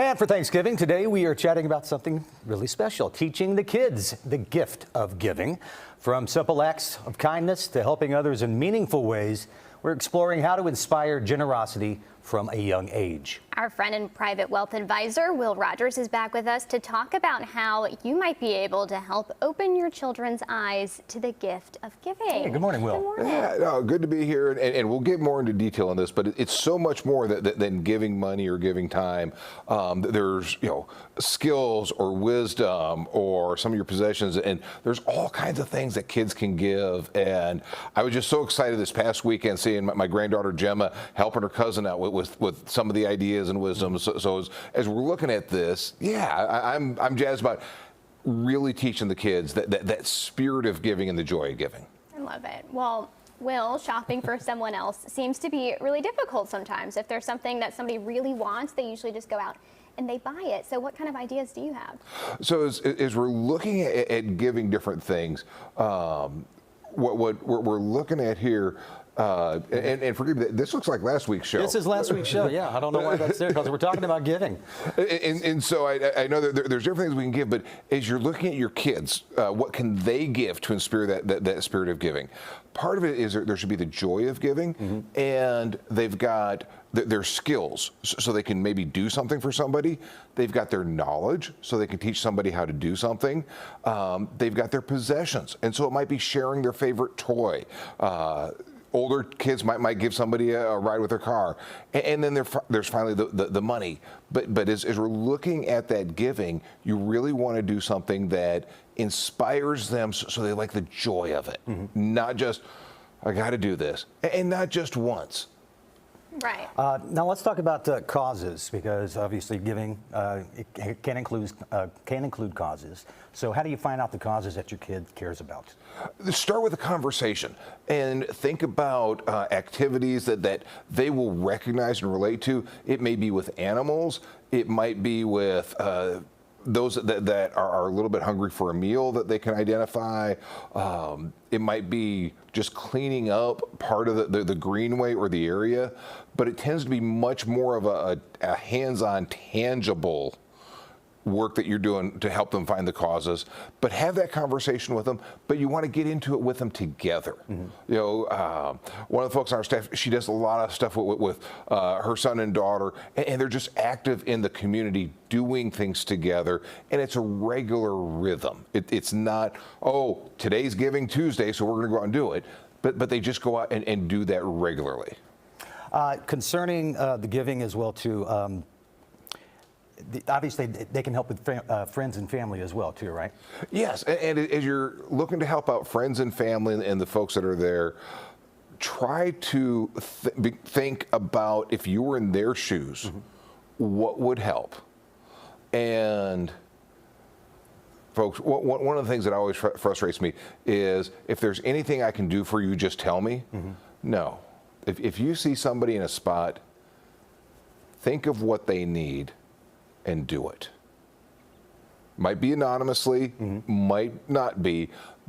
And for Thanksgiving today, we are chatting about something really special, teaching the kids the gift of giving. From simple acts of kindness to helping others in meaningful ways, we're exploring how to inspire generosity from a young age. Our friend and private wealth advisor, Will Rogers, is back with us to talk about how you might be able to help open your children's eyes to the gift of giving. Hey, good morning, Will. Good morning. Yeah, no, good to be here, and we'll get more into detail on this, but it's so much more than giving money or giving time. There's, skills or wisdom or some of your possessions, and there's all kinds of things that kids can give. And I was just so excited this past weekend seeing my granddaughter Gemma helping her cousin out with some of the ideas and wisdom. So as we're looking at this, I'm jazzed about really teaching the kids that spirit of giving and the joy of giving. I love it. Well, Will, shopping for someone else seems to be really difficult sometimes. If there's something that somebody really wants, they usually just go out and they buy it. So what kind of ideas do you have? So as we're looking at giving different things, what we're looking at here, and forgive me, this looks like last week's show. This is last week's show, yeah. I don't know why that's there, because we're talking about giving. And so I know that there's different things we can give, but as you're looking at your kids, what can they give to inspire that spirit of giving? Part of it is there should be the joy of giving, and they've got their skills, so they can maybe do something for somebody. They've got their knowledge, so they can teach somebody how to do something. They've got their possessions, and so it might be sharing their favorite toy. Older kids might give somebody a ride with their car, and then there's finally the money. But as we're looking at that giving, you really want to do something that inspires them so they like the joy of it, not just I got to do this, and not just once. Right. Now let's talk about causes, because obviously giving it can include causes. So how do you find out the causes that your kid cares about? Start with a conversation and think about activities that they will recognize and relate to. It may be with animals. It might be with those that are a little bit hungry for a meal that they can identify. It might be just cleaning up part of the greenway or the area, but it tends to be much more of a hands-on, tangible work that you're doing to help them find the causes. But have that conversation with them, but you want to get into it with them together. One of the folks on our staff, she does a lot of stuff with her son and daughter, and they're just active in the community doing things together, and it's a regular rhythm. It's not, oh, today's Giving Tuesday, so we're going to go out and do it, but they just go out and do that regularly. Concerning the giving as well too, obviously they can help with friends and family as well too, right? Yes, and as you're looking to help out friends and family and the folks that are there, try to think about, if you were in their shoes, what would help. And folks, one of the things that always frustrates me is, if there's anything I can do for you, just tell me. No. If you see somebody in a spot, think of what they need and do it. Might be anonymously, might not be,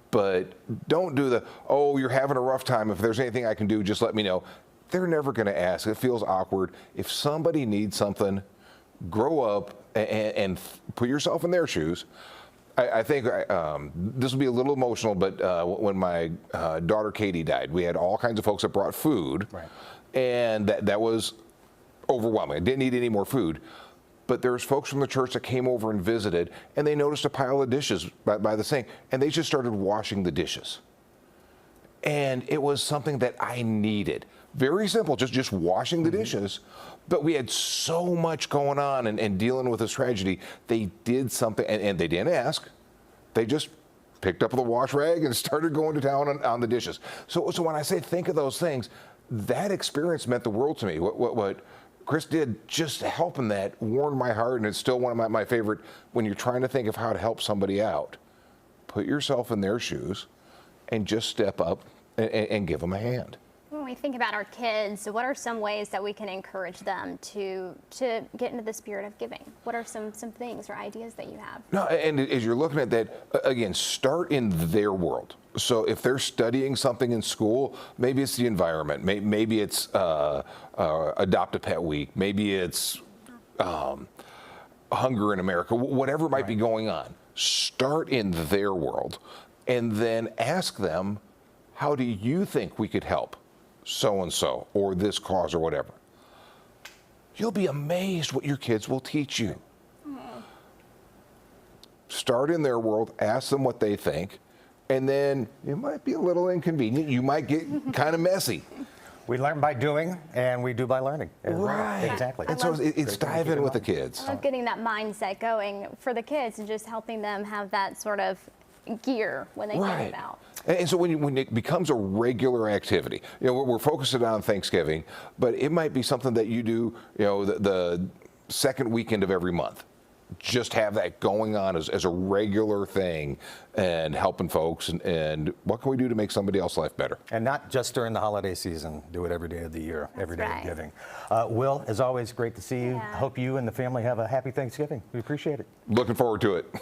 but don't do the, oh, you're having a rough time, if there's anything I can do, just let me know. They're never going to ask. It feels awkward. If somebody needs something, grow up and put yourself in their shoes. I think this will be a little emotional, but when my daughter Katie died, we had all kinds of folks that brought food, and that was overwhelming. I didn't need any more food. But there's folks from the church that came over and visited, and they noticed a pile of dishes by the sink, and they just started washing the dishes. And it was something that I needed. Very simple, just washing the dishes. But we had so much going on and dealing with this tragedy. They did something, and they didn't ask. They just picked up the wash rag and started going to town on the dishes. So when I say think of those things, that experience meant the world to me. What Chris did, just helping that, warmed my heart, and it's still one of my favorite. When you're trying to think of how to help somebody out, put yourself in their shoes and just step up and give them a hand. When we think about our kids, what are some ways that we can encourage them to get into the spirit of giving? What are some things or ideas that you have? No, and as you're looking at that, again, start in their world. So if they're studying something in school, maybe it's the environment, maybe it's Adopt a Pet Week, maybe it's hunger in America, whatever might be going on. Start in their world and then ask them, how do you think we could help so-and-so or this cause or whatever? You'll be amazed what your kids will teach you. Start in their world, ask them what they think, and then it might be a little inconvenient. You might get kind of messy. We learn by doing, and we do by learning. Right. Exactly. And so it's dive in with the kids. I love getting that mindset going for the kids and just helping them have that sort of gear when they think about. And so when it becomes a regular activity, we're focusing on Thanksgiving, but it might be something that you do, the second weekend of every month. Just have that going on as a regular thing and helping folks. And what can we do to make somebody else's life better? And not just during the holiday season. Do it every day of the year, every day right. of giving. Will, as always, great to see you. Yeah. Hope you and the family have a happy Thanksgiving. We appreciate it. Looking forward to it.